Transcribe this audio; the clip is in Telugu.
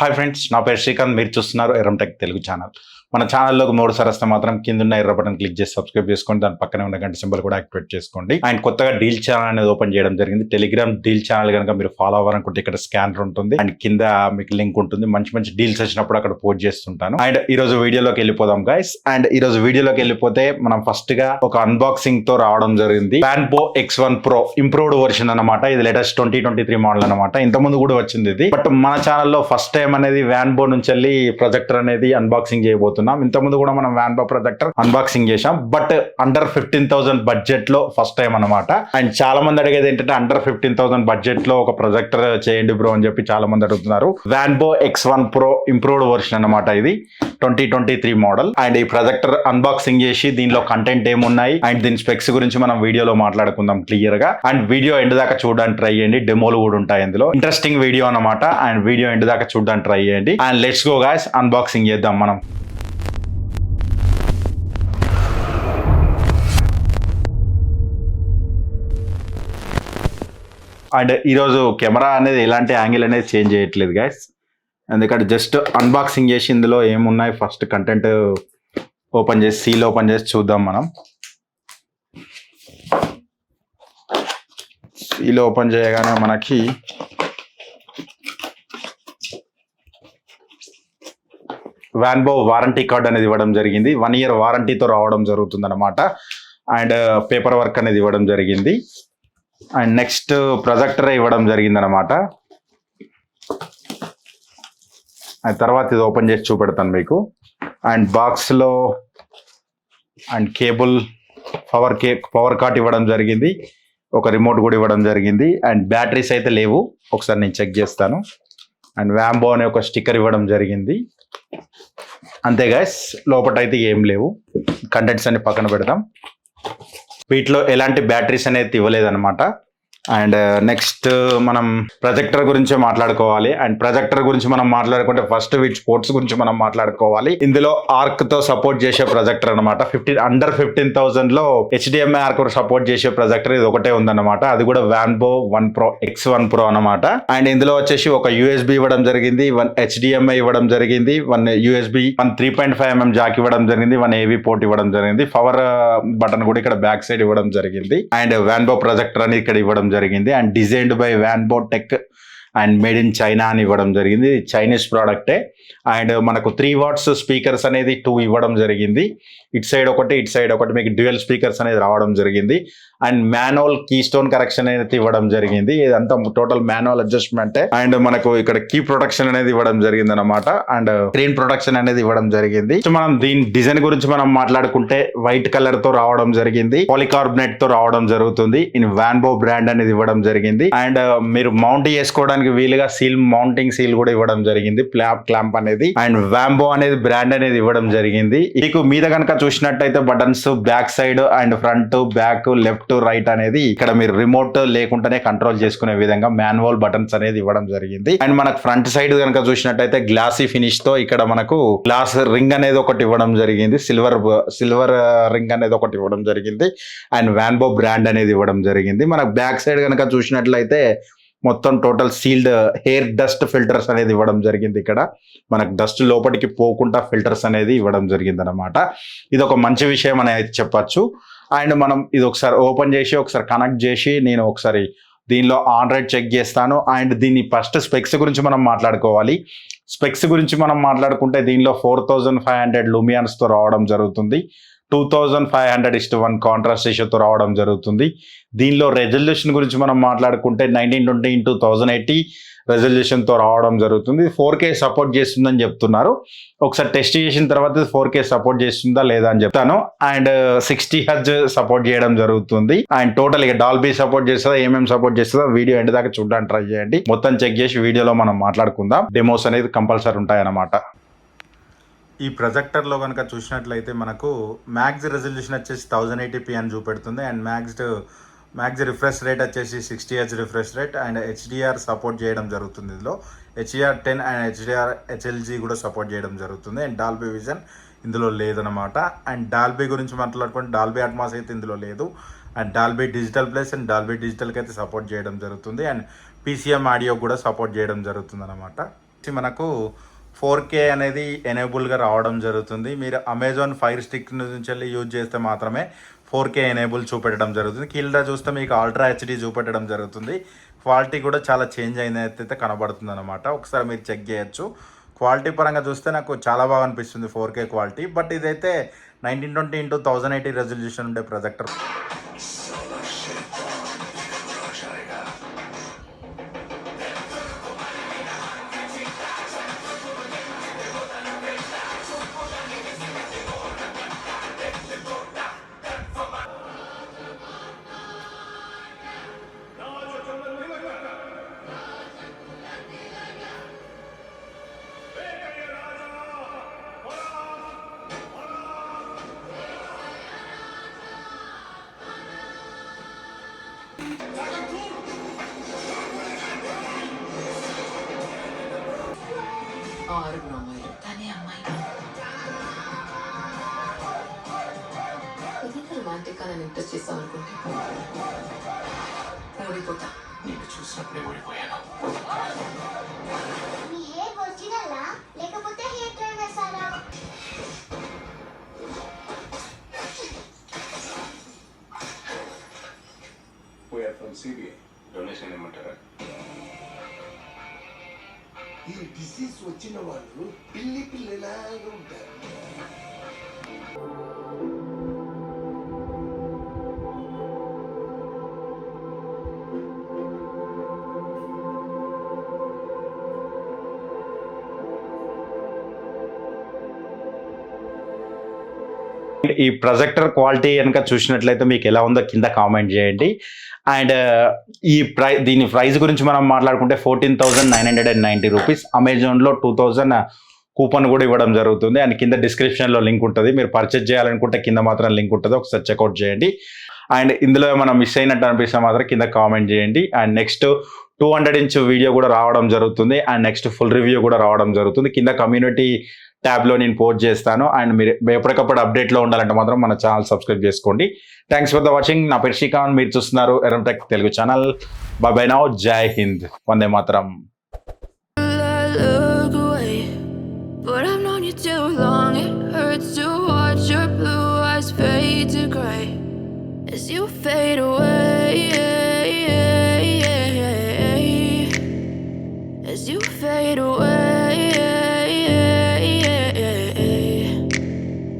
హాయ్ ఫ్రెండ్స్, నా పేరు శ్రీకాంత్. మీరు చూస్తున్నారు ఎర్రం టెక్ తెలుగు ఛానల్. మన ఛానల్లోకి 3 సార్లు వస్తే మాత్రం కింద ఎర్ర బటన్ క్లిక్ చేసి సబ్స్క్రైబ్ చేసుకోండి. దాని పక్కనే ఉన్న గంట సింబల్ కూడా యాక్టివేట్ చేసుకోండి. అండ్ కొత్తగా డీల్ ఛానల్ అనేది ఓపెన్ చేయడం జరిగింది. టెలిగ్రామ్ డీల్ ఛానల్ కనుక మీరు ఫాలో అవ్వాలనుకుంటే ఇక్కడ స్కానర్ ఉంటుంది అండ్ కింద మీకు లింక్ ఉంటుంది. మంచి మంచి డీల్స్ వచ్చినప్పుడు అక్కడ పోస్ట్ చేస్తుంటాను. అండ్ ఈ రోజు వీడియోలోకి వెళ్ళిపోదాం గైస్. అండ్ ఈ రోజు వీడియోలోకి వెళ్ళిపోతే మనం ఫస్ట్ గా ఒక అన్బాక్సింగ్ తో రావడం జరిగింది. Wanbo X1 Pro improved version అనమాట. ఇది లేటెస్ట్ 2023 మోడల్ అనమాట. ఇంత ముందు కూడా వచ్చింది ఇది. బట్ మన ఛానల్లో ఫస్ట్ టైం అనేది Wanbo నుంచి వెళ్ళి ప్రొజెక్టర్ అనేది అన్బాక్సింగ్ చేయబోతున్నాం. ఇంత ముందు కూడా మనం Wanbo ప్రొజెక్టర్ అన్బాక్సింగ్ చేసాం. బట్ అండర్ 15,000 బడ్జెట్ లో ఫస్ట్ టైం అనమాట. అండ్ చాలా మంది అడిగేది ఏంటంటే అండర్ 15,000 బడ్జెట్ లో ఒక ప్రొజెక్టర్ చేయండి బ్రో అని చెప్పి చాలా మంది అడుగుతున్నారు. Wanbo X1 Pro improved version అనమాట. ఇది 2023 మోడల్. అండ్ ఈ ప్రొజెక్టర్ అన్బాక్సింగ్ చేసి దీనిలో కంటెంట్ ఏమున్నాయి అండ్ దీని స్పెక్స్ గురించి మనం వీడియోలో మాట్లాడుకుందాం క్లియర్ గా. అండ్ వీడియో ఎండ్ దాకా చూడడానికి ట్రై చేయండి. డెమోలు కూడా ఉంటాయి ఇందులో. ఇంట్రెస్టింగ్ వీడియో అనమాట. అండ్ వీడియో ఎండ్ దాకా చూడడానికి ట్రై చేయండి. And let's go guys, unboxing చేద్దాం మనం. అండ్ ఈరోజు కెమెరా అనేది ఎలాంటి యాంగిల్ అనేది చేంజ్ చేయట్లేదు గైస్. ఎందుకంటే జస్ట్ అన్బాక్సింగ్ చేసి ఇందులో ఏమున్నాయి ఫస్ట్ కంటెంట్ ఓపెన్ చేసి సీల్ ఓపెన్ చేసి చూద్దాం మనం. సీల్ ఓపెన్ చేయగానే మనకి Wanbo వారంటీ కార్డ్ అనేది ఇవ్వడం జరిగింది. 1 year వారంటీతో రావడం జరుగుతుంది అనమాట. అండ్ పేపర్ వర్క్ అనేది ఇవ్వడం జరిగింది. అండ్ నెక్స్ట్ ప్రొజెక్టర్ ఇవ్వడం జరిగింది అనమాట. అండ్ తర్వాత ఇది ఓపెన్ చేసి చూపెడతాను మీకు. అండ్ బాక్స్లో అండ్ కేబుల్ పవర్ కార్డ్ ఇవ్వడం జరిగింది. ఒక రిమోట్ కూడా ఇవ్వడం జరిగింది. అండ్ బ్యాటరీస్ అయితే లేవు, ఒకసారి నేను చెక్ చేస్తాను. అండ్ Wanbo అనే ఒక స్టిక్కర్ ఇవ్వడం జరిగింది. అంతే గైస్, లోపల అయితే ఏం లేవు. కంటెంట్స్ అన్ని పక్కన పెడదాం. వీటిలో ఎలాంటి బ్యాటరీస్ అనేది ఇవ్వలేదన్నమాట. అండ్ నెక్స్ట్ మనం ప్రొజెక్టర్ గురించి మాట్లాడుకోవాలి. అండ్ ప్రొజెక్టర్ గురించి మనం మాట్లాడుకుంటే ఫస్ట్ వీటి స్పోర్ట్స్ గురించి మనం మాట్లాడుకోవాలి. ఇందులో ఆర్క్ తో సపోర్ట్ చేసే ప్రొజెక్టర్ అనమాట. అండర్ 15,000 లో HDMI ఆర్క్ సపోర్ట్ చేసే ప్రొజెక్టర్ ఇది ఒకటే ఉందన్నమాట. అది కూడా Wanbo X1 Pro అనమాట. అండ్ ఇందులో వచ్చేసి ఒక USB ఇవ్వడం జరిగింది, 1 HDMI ఇవ్వడం జరిగింది, 1 USB, 1 3.5mm జాక్ ఇవ్వడం జరిగింది, 1 AV పోర్ట్ ఇవ్వడం జరిగింది, పవర్ బటన్ కూడా ఇక్కడ బ్యాక్ సైడ్ ఇవ్వడం జరిగింది. అండ్ Wanbo ప్రొజెక్టర్ అని ఇక్కడ ఇవ్వడం జరిగింది. And designed by Wanbo tech and made in China అని ఇవ్వడం జరిగింది. చైనీస్ ప్రోడక్టే. అండ్ మనకు 3 watts స్పీకర్స్ అనేది 2 ఇవ్వడం జరిగింది. ఇటు సైడ్ ఒకటి మీకు డ్యూయల్ స్పీకర్స్ అనేది రావడం జరిగింది. And manual keystone correction అనేది ఇవ్వడం జరిగింది. ఇదంతా టోటల్ మాన్యువల్ అడ్జస్ట్మెంట్. అండ్ మనకు ఇక్కడ కీ ప్రొటెక్షన్ అనేది ఇవ్వడం జరిగింది అనమాట. అండ్ స్క్రీన్ ప్రొటెక్షన్ అనేది ఇవ్వడం జరిగింది. మనం దీని డిజైన్ గురించి మనం మాట్లాడుకుంటే వైట్ కలర్ తో రావడం జరిగింది, పాలికార్బనేట్ తో రావడం జరుగుతుంది. ఇన్ Wanbo బ్రాండ్ అనేది ఇవ్వడం జరిగింది. అండ్ మీరు మౌంట్ చేసుకోవడానికి వీలుగా మౌంటింగ్ సీల్ కూడా ఇవ్వడం జరిగింది, క్లాంప్ అనేది. అండ్ Wanbo అనేది బ్రాండ్ అనేది ఇవ్వడం జరిగింది. మీకు మీద కనుక చూసినట్టయితే buttons back side and front, back, left, right అనేది ఇక్కడ మీరు రిమోట్ లేకుండానే కంట్రోల్ చేసుకునే విధంగా మాన్యువల్ బటన్స్ అనేది ఇవ్వడం జరిగింది. అండ్ మనకు ఫ్రంట్ సైడ్ కనుక చూసినట్టయితే గ్లాసీ ఫినిష్ తో ఇక్కడ మనకు గ్లాస్ రింగ్ అనేది ఒకటి ఇవ్వడం జరిగింది, సిల్వర్ రింగ్ అనేది ఒకటి ఇవ్వడం జరిగింది. అండ్ Wanbo బ్రాండ్ అనేది ఇవ్వడం జరిగింది. మనకు బ్యాక్ సైడ్ కనుక చూసినట్లయితే మొత్తం total sealed hair dust filters అనేది ఇవ్వడం జరిగింది. ఇక్కడ మనకు డస్ట్ లోపలికి పోకుండా ఫిల్టర్స్ అనేది ఇవ్వడం జరిగింది అనమాట. ఇది ఒక మంచి విషయం అని అయితే చెప్పచ్చు. అండ్ మనం ఇది ఒకసారి ఓపెన్ చేసి ఒకసారి కనెక్ట్ చేసి నేను ఒకసారి దీనిలో ఆండ్రాయిడ్ చెక్ చేస్తాను. అండ్ దీన్ని ఫస్ట్ స్పెక్స్ గురించి మనం మాట్లాడుకోవాలి. స్పెక్స్ గురించి మనం మాట్లాడుకుంటే దీనిలో 4500 లూమియాన్స్ తో రావడం జరుగుతుంది. 2500:1 కాంట్రాస్ట్ రేషియోతో రావడం జరుగుతుంది. దీనిలో రెజల్యూషన్ గురించి మనం మాట్లాడుకుంటే 1920x1080 రెజల్యూషన్ తో రావడం జరుగుతుంది. 4K సపోర్ట్ చేస్తుందని చెప్తున్నారు. ఒకసారి టెస్ట్ చేసిన తర్వాత 4K సపోర్ట్ చేస్తుందా లేదా అని చెప్తాను. అండ్ 60 Hz సపోర్ట్ చేయడం జరుగుతుంది. అండ్ టోటల్ ఇక డాల్బీ సపోర్ట్ చేస్తుందా, ఏమేమి సపోర్ట్ చేస్తుందో వీడియో ఎండ్ దాకా చూడడానికి ట్రై చేయండి. మొత్తం చెక్ చేసి వీడియోలో మనం మాట్లాడుకుందాం. డెమోస్ అనేది కంపల్సరీ ఉంటాయన్నమాట. ఈ ప్రొజెక్టర్లో కనుక చూసినట్లయితే మనకు మ్యాక్స్ రెజల్యూషన్ వచ్చేసి 1080p అని చూపెడుతుంది. అండ్ మ్యాక్స్ రిఫ్రెష్ రేట్ వచ్చేసి 60 Hz refresh rate. And HDR support చేయడం జరుగుతుంది. ఇందులో HDR10 అండ్ HDR HLG కూడా సపోర్ట్ చేయడం జరుగుతుంది. అండ్ డాల్బీ విజన్ ఇందులో లేదనమాట. అండ్ డాల్బీ గురించి మాట్లాడుకుంటే డాల్బీ అట్మాస్ అయితే ఇందులో లేదు. And Dolby digital plus and Dolby డిజిటల్కి అయితే సపోర్ట్ చేయడం జరుగుతుంది. అండ్ PCM ఆడియో కూడా సపోర్ట్ చేయడం జరుగుతుంది అనమాట. మనకు 4K అనేది ఎనేబుల్గా రావడం జరుగుతుంది. మీరు అమెజాన్ ఫైర్ స్టిక్ నుంచి వెళ్ళి యూజ్ చేస్తే మాత్రమే 4K ఎనేబుల్ చూపెట్టడం జరుగుతుంది. కింద చూస్తే మీకు అల్ట్రా హెచ్డి చూపెట్టడం జరుగుతుంది. క్వాలిటీ కూడా చాలా చేంజ్ అయినట్టయితే కనబడుతుంది అనమాట. ఒకసారి మీరు చెక్ చేయొచ్చు. క్వాలిటీ పరంగా చూస్తే నాకు చాలా బాగా అనిపిస్తుంది 4K క్వాలిటీ. బట్ ఇదైతే 1920x1080 రెజల్యూషన్ ఉండే ప్రొజెక్టర్. ఆరుగురు అమ్మాయిలు తనే అమ్మాయి. ఏదైనా రొమాంటిక్ అని ఇంట్రెస్ట్ చేస్తాం అనుకుంటే ఓడిపోతా. నేను చూసినప్పుడే ఓడిపోయాను. మీ హెయిర్ ఒరిజినలా లేకపోతే హెయిర్ డ్రై వేసారా? We are from CBA. Donation ఏమంటారా? ఈ డిసీజ్ వచ్చిన వాళ్ళు పిల్లలాగా ఉంటారు. ఈ ప్రొజెక్టర్ క్వాలిటీ కనుక చూసినట్లయితే మీకు ఎలా ఉందో కింద కామెంట్ చేయండి. అండ్ దీని ప్రైస్ గురించి మనం మాట్లాడుకుంటే 14,990 రూపీస్. అమెజాన్లో 2,000 కూపన్ కూడా ఇవ్వడం జరుగుతుంది. అండ్ కింద డిస్క్రిప్షన్లో లింక్ ఉంటుంది. మీరు పర్చేజ్ చేయాలనుకుంటే కింద మాత్రం లింక్ ఉంటుంది, ఒకసారి చెక్అవుట్ చేయండి. అండ్ ఇందులో మనం మిస్ అయినట్టు అనిపిస్తే మాత్రం కింద కామెంట్ చేయండి. అండ్ నెక్స్ట్ 200 ఇంచ్ వీడియో కూడా రావడం జరుగుతుంది. అండ్ నెక్స్ట్ ఫుల్ రివ్యూ కూడా రావడం జరుగుతుంది. కింద కమ్యూనిటీ ట్యాబ్లో నేను పోస్ట్ చేస్తాను. అండ్ మీరు ఎప్పటికప్పుడు అప్డేట్లో ఉండాలంటే మాత్రం మన ఛానల్ సబ్స్క్రైబ్ చేసుకోండి. Thanks for the watching. నా పేరు శ్రీకాంత్, మీరు చూస్తున్నారు Yerram tech Telugu channel. By by now. జై Hind. Vande Mataram. But I've known you too long, it hurts to watch your blue eyes fade to gray as you fade away, as you fade away.